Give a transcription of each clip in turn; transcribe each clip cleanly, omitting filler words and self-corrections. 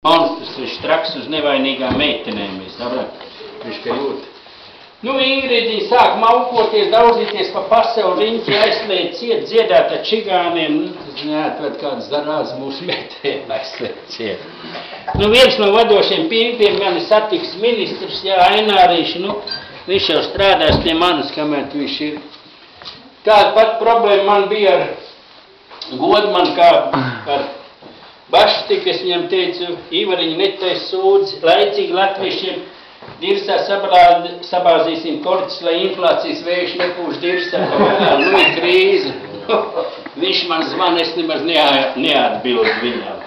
Monstrs, viņš traks uz nevainīgām meitenēm, viņš ka jūt. Nu, Ingridī sāk maukoties, daudzīties pa pasauli, riņķi aizslēdz ciet, dziedāt ar čigāniem, nu, tas neatved kāds darāds mūsu meitēm aizslēdz ciet. Nu, viens no vadošiem pīmpiem mani satiks ministrs, jā, Aināriši, nu, viņš jau strādās pie manis, kamēr viņš ir. Tāda pat problēma man bija ar Godmanu, kā ar Baštik, es viņam teicu, Ivariņi netais sūdzi, laicīgi latviešiem dirsā sabāzīsim korķis, lai inflācijas vējš nepūš dirsā, nu ir krīze. Viņš man zvana, es nemaz neatbildu viņam.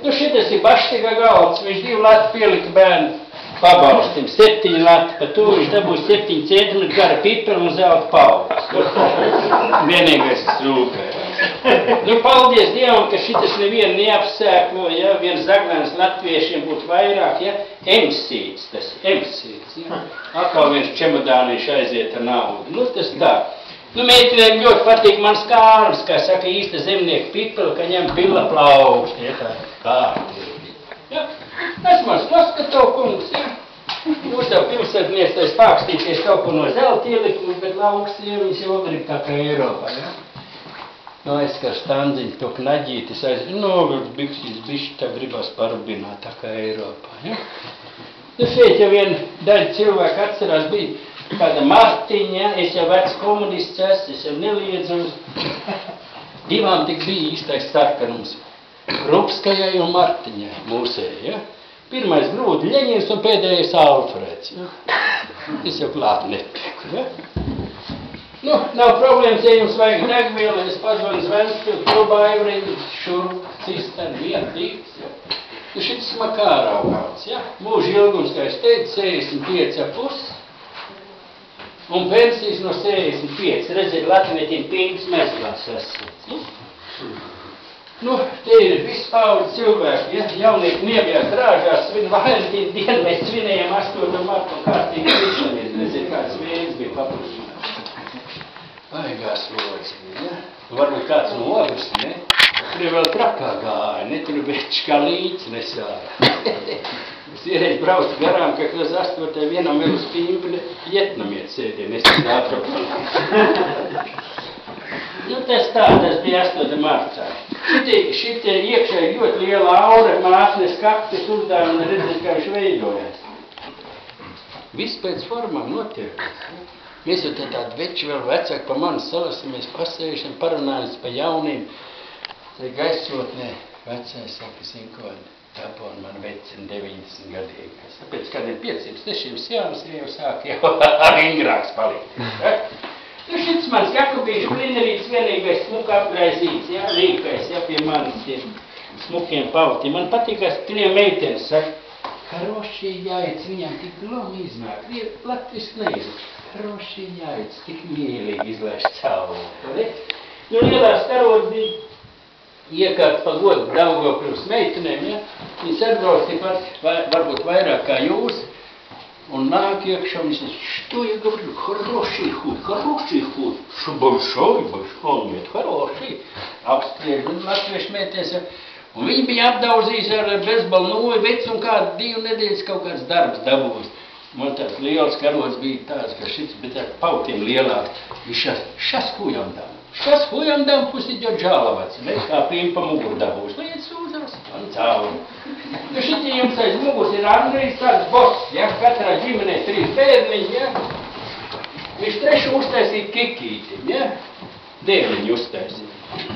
Nu šitas ir Baštika galds, viņš 2 lati pielika bērnu pabalstim, 7 lati, pa to viņš dabūs 7 centimetru gara pipeli un zelta paudas. Vienīgais rūpē. Nu, paldies Dievam, ka šitas nevienu neapsēklo, ja, viens zaglēns latviešiem būtu vairāk, ja, emsīts, tas emsīts, ja, atkal viens čemodāniņš aiziet ar naudu, nu, tas tā. Nu, meitenēm ļoti patīk mans kārums, kā saka īsta zemnieka pipeli, ka ņem pila plauksti, ja, tā kārtīgi, ja. Tas mans noskatau, kungs, ja. Jūs jau pilsētniecais pākstīties kaut ko no zelta ielikumu, bet lauks, ja, viņas jau grib tā kā Eiropā, ja. Nu, aizskar standziņu, to knaģītis aiziet, novilks biksīs, bišķi tā gribas parubināt tā kā Eiropā, ja? Nu, šeit jau viena daļa cilvēku atcerās, bija kāda Martiņa, es jau vecs komunists esmu, es jau neliedzu uz. Divām tik bija īstais sarkanums, Krupskajai un Martiņai mūsēji, ja? Pirmais grūti Ļeņins un pēdējais Alfreds, ja? Es jau klāt netieku, ja? Nu, nav problēmas, ja jums vajag degvielu, es pazvanu Zvenspilu, klubā Ivriņu, šurp, cisterni, vien tīks, ja. Nu, šitas makāra augāts, ja. Mūža ilgums, kā es teicu, 65,5 un pensijas no 65. Redziet, latvietiem pīņas mezglās esat, ja. Nu, te ir vispār cilvēki, ja. Jaunieki niegajās drāžās, svin Valentīnu dienu, mēs svinējam 8. martu un kārtīgi krišanmies. Redziet, kāds vējas bija papušķinās. Vaigās lods bija, ja? Varbūt kāds no Ogres, ne? Tur vēl trakā gāja, ne? Tur beķi kā līķis nesāra. Es iereiz braucu garām, ka klas 8. vienam vēl uz pīmpli vietnamiet sēdien, es tad atraucu. Nu, tas tā, tas bija 8. martā. Šitie iekšā ir ļoti liela aura, māsnes kaktus uzdāv un redzēt, kā viņš veidojās. Viss pēc formām notiekās, ja? Mēs jau tādi veči vēl vecāki pa mani salasamies, pasējušiem, parunājamies pa jauniem. Te gaisotnē vecais saka, Sinko, dabon man vecina 90 gadīgais. Tāpēc kādiem 500-600 jaunas jau sāk jau ingrāks palikt. Ja? Nu, šits mans Jakubīšu klinerīts vienīgais smuka apgraizīts, ja, rīkais, ja, pie manis tie smukiem pavutiem. Man patīkās, triem meitenes saka, Karošie jāiec, viņām tik glomi iznāk, latviski neizlaiž. Karošie jāiec, tik mīlīgi izlaiž cauri. Nu, lielās karods bija iekārt pa godu Daugavpils meitenēm, ja? Viņas atbrauc tikpat, varbūt vairāk kā jūs, un nāk iekšā, un viņas, что я говорю, хороший худ, что большой, нет, хороший. Apspriež, un latviešu meitēs, ja? Un viņi bija apdauzījis ar bezbalu noju vecu un kādu 2 nedēļas kaut kāds darbs dabūs. Man tāds liels karods bija tāds, ka šits bija tāds pautiem lielāk. Viņš šas hujam dam, pus idjot žālavats. Mēs kā pīmpa mugur dabūs. Nu, iet sūdzās, man cauri. Nu, šitie jums aiz mugurs ir Andrijs tāds boss, ja? Katrā ģimenē 3 bērniņi, ja? Viņš 3 uztaisīja kikīti, ja? Dēliņu uztaisīja.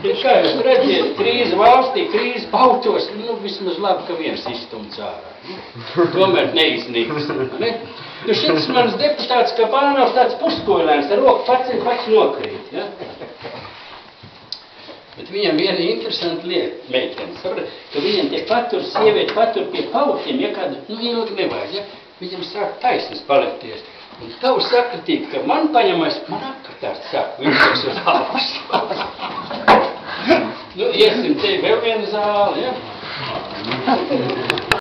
Bet kā jūs redziet, krīze valstī, krīze pautos, nu, vismaz labi, ka viens izstumts ārā. Tomēr neiznīgs, ne? Nu, šis mans deputāts Kapānovs tāds puskoilēns, ar roku pats nokrīt, ja? Bet viņam viena interesanta lieta, meitenes, ka viņam tie sievieti patur pie pautiem, ja kādu, nu, ilgi nevajag, ja? Viņam sāk taisnes palikties. Un tavu sakritīgi, ka man paņemais, man atkartārs saka, viņš uz augstu. Nu, iesim te vēl vienu zāli, ja?